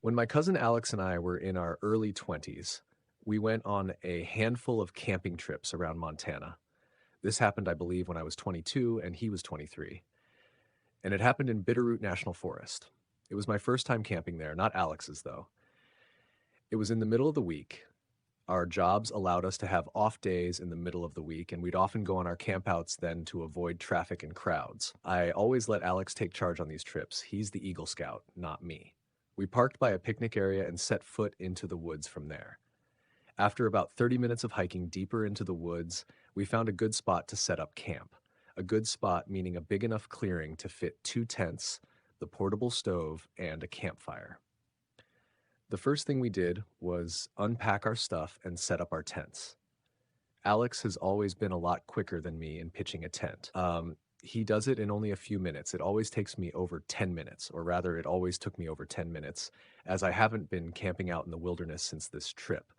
When my cousin Alex and I were in our early 20s, we went on a handful of camping trips around Montana. This happened, I believe, when I was 22 and he was 23. And it happened in Bitterroot National Forest. It was my first time camping there, not Alex's, though. It was in the middle of the week. Our jobs allowed us to have off days in the middle of the week, and we'd often go on our campouts then to avoid traffic and crowds. I always let Alex take charge on these trips. He's the Eagle Scout, not me. We parked by a picnic area and set foot into the woods from there. After about 30 minutes of hiking deeper into the woods, we found a good spot to set up camp. A good spot meaning a big enough clearing to fit 2 tents, the portable stove, and a campfire. The first thing we did was unpack our stuff and set up our tents. Alex has always been a lot quicker than me in pitching a tent. He does it in only a few minutes. It always takes me over 10 minutes, or rather, it always took me over 10 minutes, as I haven't been camping out in the wilderness since this trip.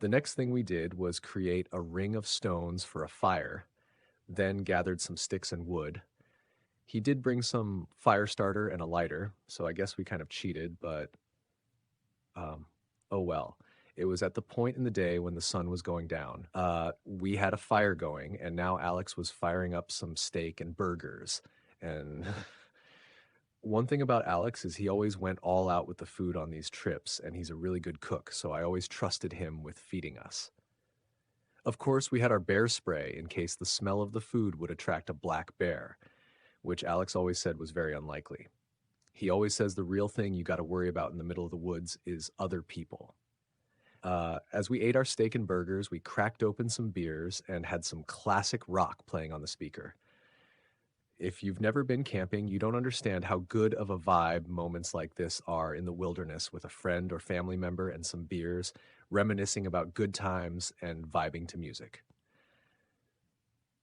The next thing we did was create a ring of stones for a fire, then gathered some sticks and wood. He did bring some fire starter and a lighter, so I guess we kind of cheated, but oh well. It was at the point in the day when the sun was going down. We had a fire going, and now Alex was firing up some steak and burgers. And one thing about Alex is he always went all out with the food on these trips, and he's a really good cook, so I always trusted him with feeding us. Of course, we had our bear spray in case the smell of the food would attract a black bear, which Alex always said was very unlikely. He always says the real thing you got to worry about in the middle of the woods is other people. As we ate our steak and burgers, we cracked open some beers and had some classic rock playing on the speaker. If you've never been camping, you don't understand how good of a vibe moments like this are in the wilderness with a friend or family member and some beers, reminiscing about good times and vibing to music.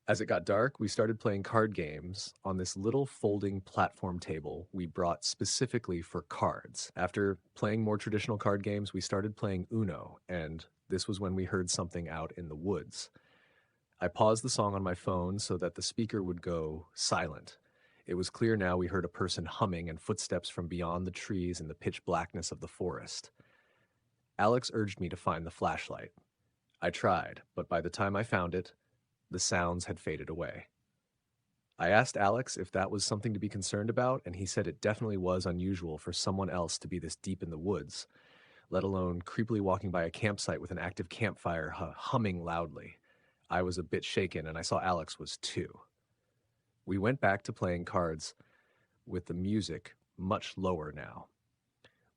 As it got dark, we started playing card games on this little folding platform table we brought specifically for cards. After playing more traditional card games, we started playing Uno, and this was when we heard something out in the woods. I paused the song on my phone so that the speaker would go silent. It was clear now we heard a person humming and footsteps from beyond the trees in the pitch blackness of the forest. Alex urged me to find the flashlight. I tried, but by the time I found it, the sounds had faded away. I asked Alex if that was something to be concerned about, and he said it definitely was unusual for someone else to be this deep in the woods, let alone creepily walking by a campsite with an active campfire humming loudly. I was a bit shaken, and I saw Alex was too. We went back to playing cards with the music much lower now.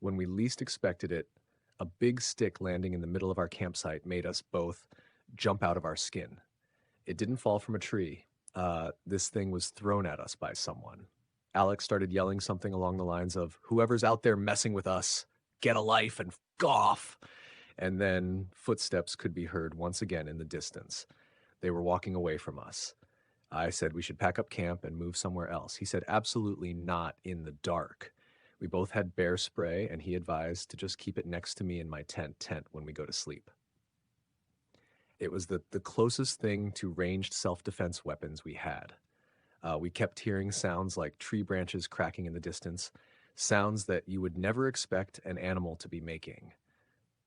When we least expected it, a big stick landing in the middle of our campsite made us both jump out of our skin. It didn't fall from a tree. This thing was thrown at us by someone. Alex started yelling something along the lines of, "Whoever's out there messing with us, get a life and f off." And then footsteps could be heard once again in the distance. They were walking away from us. I said we should pack up camp and move somewhere else. He said absolutely not in the dark. We both had bear spray, and he advised to just keep it next to me in my tent when we go to sleep. It was the closest thing to ranged self-defense weapons we had. We kept hearing sounds like tree branches cracking in the distance, sounds that you would never expect an animal to be making.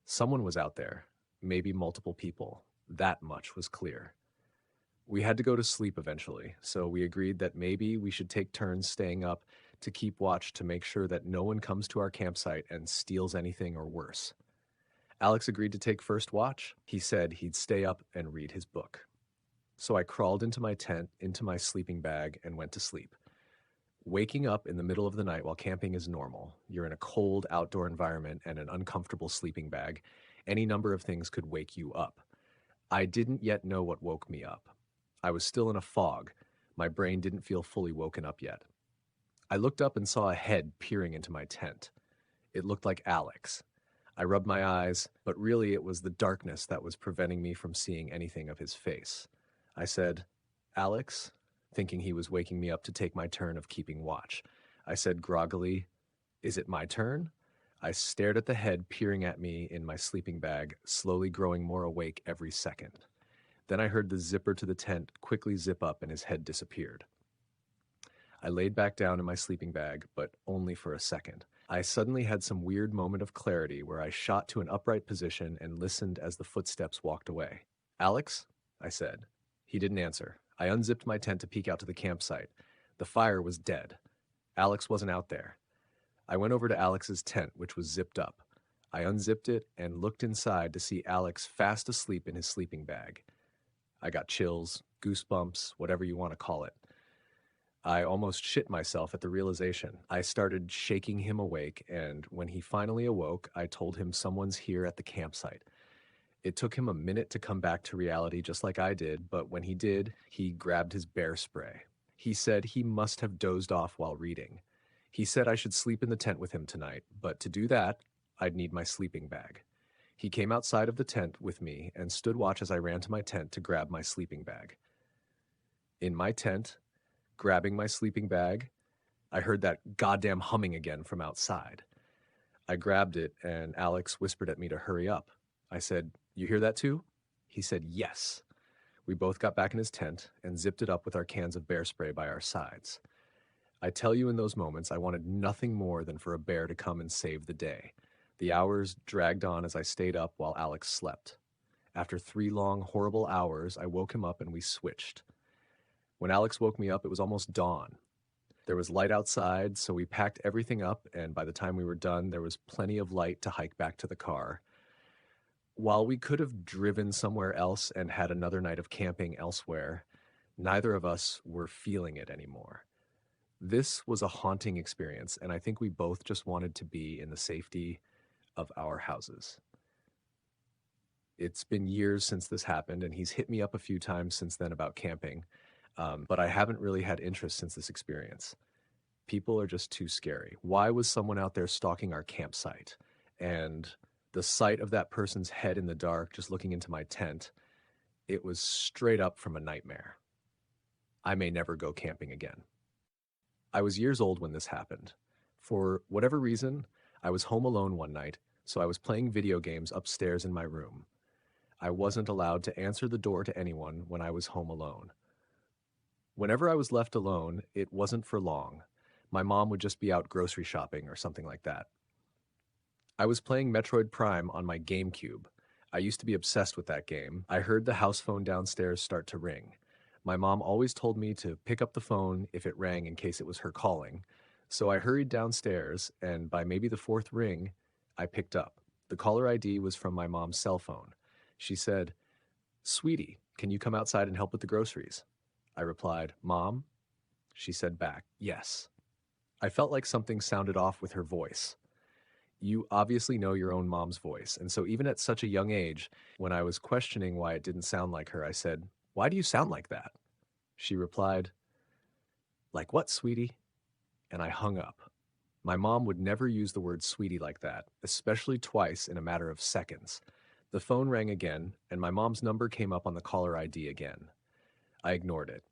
Someone was out there, maybe multiple people. That much was clear. We had to go to sleep eventually, so we agreed that maybe we should take turns staying up to keep watch to make sure that no one comes to our campsite and steals anything or worse. Alex agreed to take first watch. He said he'd stay up and read his book. So I crawled into my tent, into my sleeping bag, and went to sleep. Waking up in the middle of the night while camping is normal. You're in a cold outdoor environment and an uncomfortable sleeping bag. Any number of things could wake you up. I didn't yet know what woke me up. I was still in a fog. My brain didn't feel fully woken up yet. I looked up and saw a head peering into my tent. It looked like Alex. I rubbed my eyes, but really it was the darkness that was preventing me from seeing anything of his face. I said, "Alex," thinking he was waking me up to take my turn of keeping watch. I said groggily, "Is it my turn?" I stared at the head peering at me in my sleeping bag, slowly growing more awake every second. Then I heard the zipper to the tent quickly zip up and his head disappeared. I laid back down in my sleeping bag, but only for a second. I suddenly had some weird moment of clarity where I shot to an upright position and listened as the footsteps walked away. "Alex?" I said. He didn't answer. I unzipped my tent to peek out to the campsite. The fire was dead. Alex wasn't out there. I went over to Alex's tent, which was zipped up. I unzipped it and looked inside to see Alex fast asleep in his sleeping bag. I got chills, goosebumps, whatever you want to call it. I almost shit myself at the realization. I started shaking him awake, and when he finally awoke, I told him someone's here at the campsite. It took him a minute to come back to reality just like I did, but when he did, he grabbed his bear spray. He said he must have dozed off while reading. He said I should sleep in the tent with him tonight, but to do that, I'd need my sleeping bag. He came outside of the tent with me and stood watch as I ran to my tent to grab my sleeping bag. In my tent, grabbing my sleeping bag, I heard that goddamn humming again from outside. I grabbed it, and Alex whispered at me to hurry up. I said, "You hear that too?" He said, "Yes." We both got back in his tent and zipped it up with our cans of bear spray by our sides. I tell you, in those moments, I wanted nothing more than for a bear to come and save the day. The hours dragged on as I stayed up while Alex slept. After 3 long, horrible hours, I woke him up and we switched. When Alex woke me up, it was almost dawn. There was light outside, so we packed everything up, and by the time we were done, there was plenty of light to hike back to the car. While we could have driven somewhere else and had another night of camping elsewhere, neither of us were feeling it anymore. This was a haunting experience, and I think we both just wanted to be in the safety of our houses. It's been years since this happened, and he's hit me up a few times since then about camping, but I haven't really had interest since this experience. People are just too scary. Why was someone out there stalking our campsite? And the sight of that person's head in the dark just looking into my tent, it was straight up from a nightmare. I may never go camping again. I was years old when this happened. For whatever reason, I was home alone one night, so I was playing video games upstairs in my room. I wasn't allowed to answer the door to anyone when I was home alone. Whenever I was left alone, it wasn't for long. My mom would just be out grocery shopping or something like that. I was playing Metroid Prime on my GameCube. I used to be obsessed with that game. I heard the house phone downstairs start to ring. My mom always told me to pick up the phone if it rang in case it was her calling. So I hurried downstairs, and by maybe the 4th ring, I picked up. The caller ID was from my mom's cell phone. She said, "Sweetie, can you come outside and help with the groceries?" I replied, "Mom?" She said back, "Yes." I felt like something sounded off with her voice. You obviously know your own mom's voice, and so even at such a young age, when I was questioning why it didn't sound like her, I said, "Why do you sound like that?" She replied, "Like what, sweetie?" And I hung up. My mom would never use the word sweetie like that, especially twice in a matter of seconds. The phone rang again, and my mom's number came up on the caller ID again. I ignored it.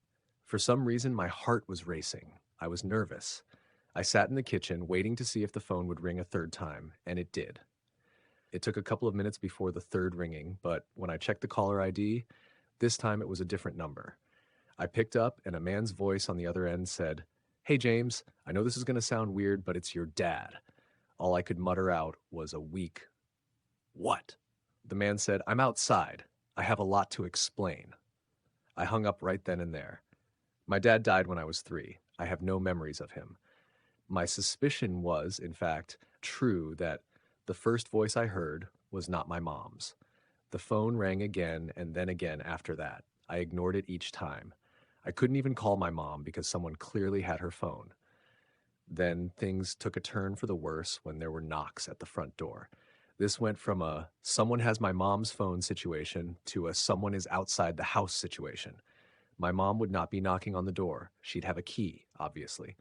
For some reason, my heart was racing. I was nervous. I sat in the kitchen, waiting to see if the phone would ring a 3rd time, and it did. It took a couple of minutes before the 3rd ringing, but when I checked the caller ID, this time it was a different number. I picked up, and a man's voice on the other end said, "Hey, James, I know this is going to sound weird, but it's your dad." All I could mutter out was a weak, "What?" The man said, "I'm outside. I have a lot to explain." I hung up right then and there. My dad died when I was 3. I have no memories of him. My suspicion was, in fact, true that the first voice I heard was not my mom's. The phone rang again and then again after that. I ignored it each time. I couldn't even call my mom because someone clearly had her phone. Then things took a turn for the worse when there were knocks at the front door. This went from a "someone has my mom's phone" situation to a "someone is outside the house" situation. My mom would not be knocking on the door. She'd have a key, obviously.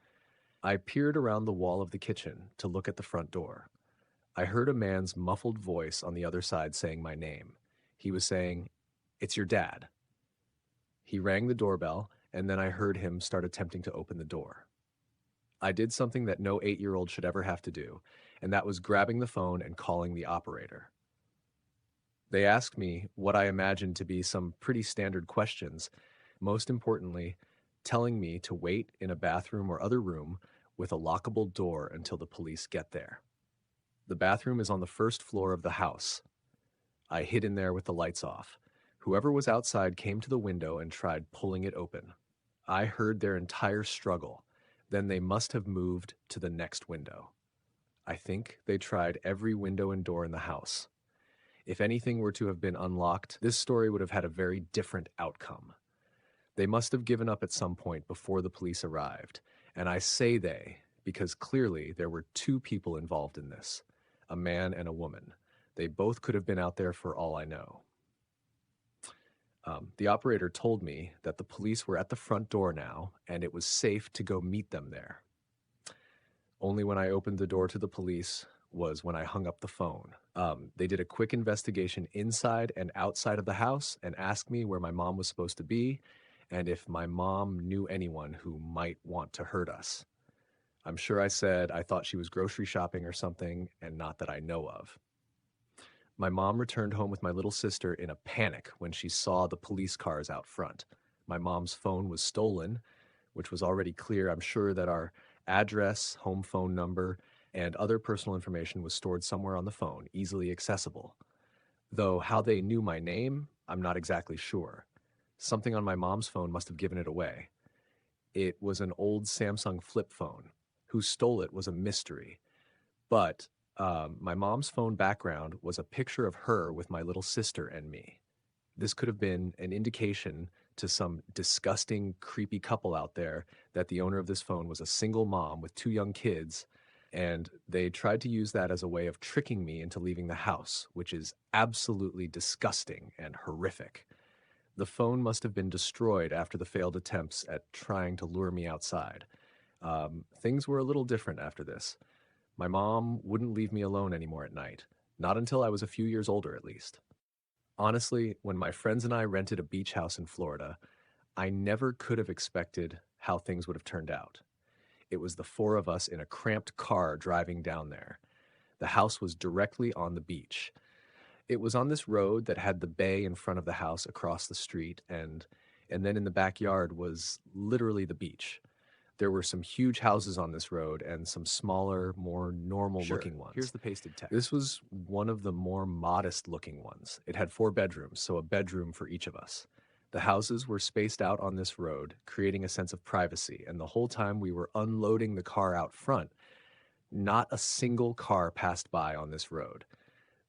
I peered around the wall of the kitchen to look at the front door. I heard a man's muffled voice on the other side saying my name. He was saying, "It's your dad." He rang the doorbell, and then I heard him start attempting to open the door. I did something that no 8-year-old should ever have to do, and that was grabbing the phone and calling the operator. They asked me what I imagined to be some pretty standard questions. Most importantly, telling me to wait in a bathroom or other room with a lockable door until the police get there. The bathroom is on the first floor of the house. I hid in there with the lights off. Whoever was outside came to the window and tried pulling it open. I heard their entire struggle. Then they must have moved to the next window. I think they tried every window and door in the house. If anything were to have been unlocked, this story would have had a very different outcome. They must have given up at some point before the police arrived, and I say they because clearly there were two people involved in this, a man and a woman. They both could have been out there for all I know. The operator told me that the police were at the front door now, and it was safe to go meet them there. Only when I opened the door to the police was when I hung up the phone. They did a quick investigation inside and outside of the house and asked me where my mom was supposed to be and if my mom knew anyone who might want to hurt us. I'm sure I said I thought she was grocery shopping or something, and not that I know of. My mom returned home with my little sister in a panic when she saw the police cars out front. My mom's phone was stolen, which was already clear. I'm sure that our address, home phone number, and other personal information was stored somewhere on the phone, easily accessible. Though how they knew my name, I'm not exactly sure. Something on my mom's phone must have given it away. It was an old Samsung flip phone. Who stole it was a mystery. But my mom's phone background was a picture of her with my little sister and me. This could have been an indication to some disgusting, creepy couple out there that the owner of this phone was a single mom with two young kids, and they tried to use that as a way of tricking me into leaving the house, which is absolutely disgusting and horrific. The phone must have been destroyed after the failed attempts at trying to lure me outside. Things were a little different after this. My mom wouldn't leave me alone anymore at night, not until I was a few years older at least. Honestly, when my friends and I rented a beach house in Florida, I never could have expected how things would have turned out. It was the four of us in a cramped car driving down there. The house was directly on the beach. It was on this road that had the bay in front of the house across the street, and then in the backyard was literally the beach. There were some huge houses on this road and some smaller, more normal-looking ones. Here's the pasted text. This was one of the more modest-looking ones. It had 4 bedrooms, so a bedroom for each of us. The houses were spaced out on this road, creating a sense of privacy, and the whole time we were unloading the car out front, not a single car passed by on this road.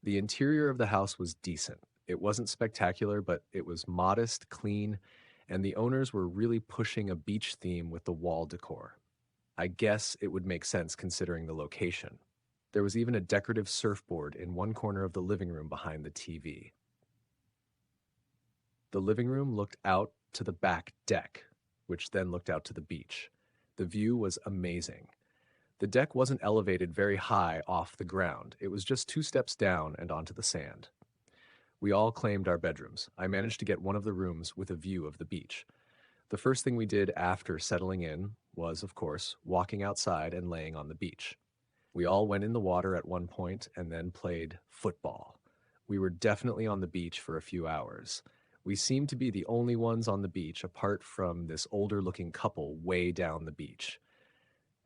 The interior of the house was decent. It wasn't spectacular, but it was modest, clean, and the owners were really pushing a beach theme with the wall decor. I guess it would make sense considering the location. There was even a decorative surfboard in one corner of the living room behind the TV. The living room looked out to the back deck, which then looked out to the beach. The view was amazing. The deck wasn't elevated very high off the ground. It was just 2 steps down and onto the sand. We all claimed our bedrooms. I managed to get one of the rooms with a view of the beach. The first thing we did after settling in was, of course, walking outside and laying on the beach. We all went in the water at one point and then played football. We were definitely on the beach for a few hours. We seemed to be the only ones on the beach apart from this older-looking couple way down the beach.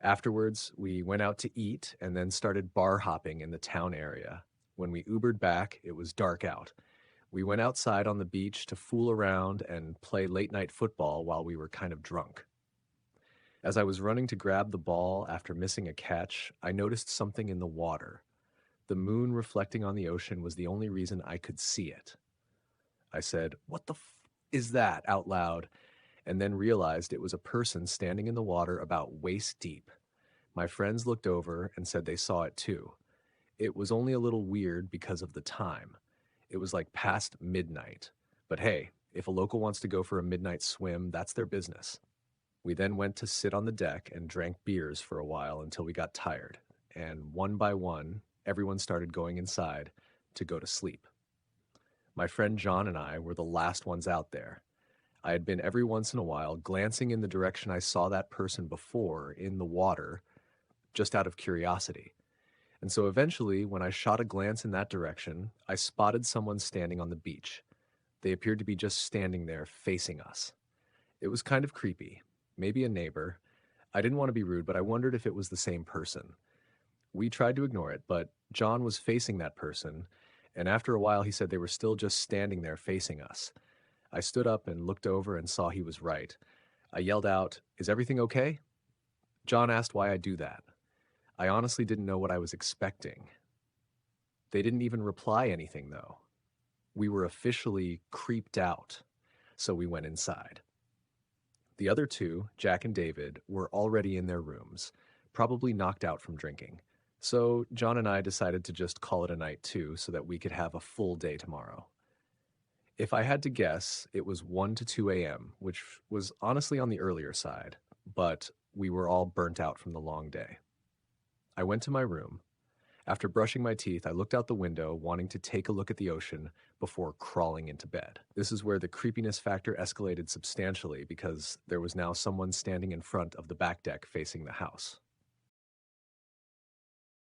Afterwards, we went out to eat and then started bar hopping in the town area. When we Ubered back, it was dark out. We went outside on the beach to fool around and play late-night football while we were kind of drunk. As I was running to grab the ball after missing a catch, I noticed something in the water. The moon reflecting on the ocean was the only reason I could see it. I said, "What the is that?" out loud, and then realized it was a person standing in the water about waist deep. My friends looked over and said they saw it too. It was only a little weird because of the time. It was like past midnight. But hey, if a local wants to go for a midnight swim, that's their business. We then went to sit on the deck and drank beers for a while until we got tired. And one by one, everyone started going inside to go to sleep. My friend John and I were the last ones out there. I had been every once in a while glancing in the direction I saw that person before in the water, just out of curiosity. And so eventually, when I shot a glance in that direction, I spotted someone standing on the beach. They appeared to be just standing there facing us. It was kind of creepy. maybe a neighbor. I didn't want to be rude, but I wondered if it was the same person. We tried to ignore it, but John was facing that person, and after a while he said they were still just standing there facing us. I stood up and looked over and saw he was right. I yelled out, "Is everything okay?" John asked why I do that. I honestly didn't know what I was expecting. They didn't even reply anything, though. We were officially creeped out, so we went inside. The other two, Jack and David, were already in their rooms, probably knocked out from drinking. So John and I decided to just call it a night too, so that we could have a full day tomorrow. If I had to guess, it was 1 to 2 a.m., which was honestly on the earlier side, but we were all burnt out from the long day. I went to my room. After brushing my teeth, I looked out the window, wanting to take a look at the ocean before crawling into bed. This is where the creepiness factor escalated substantially because there was now someone standing in front of the back deck facing the house.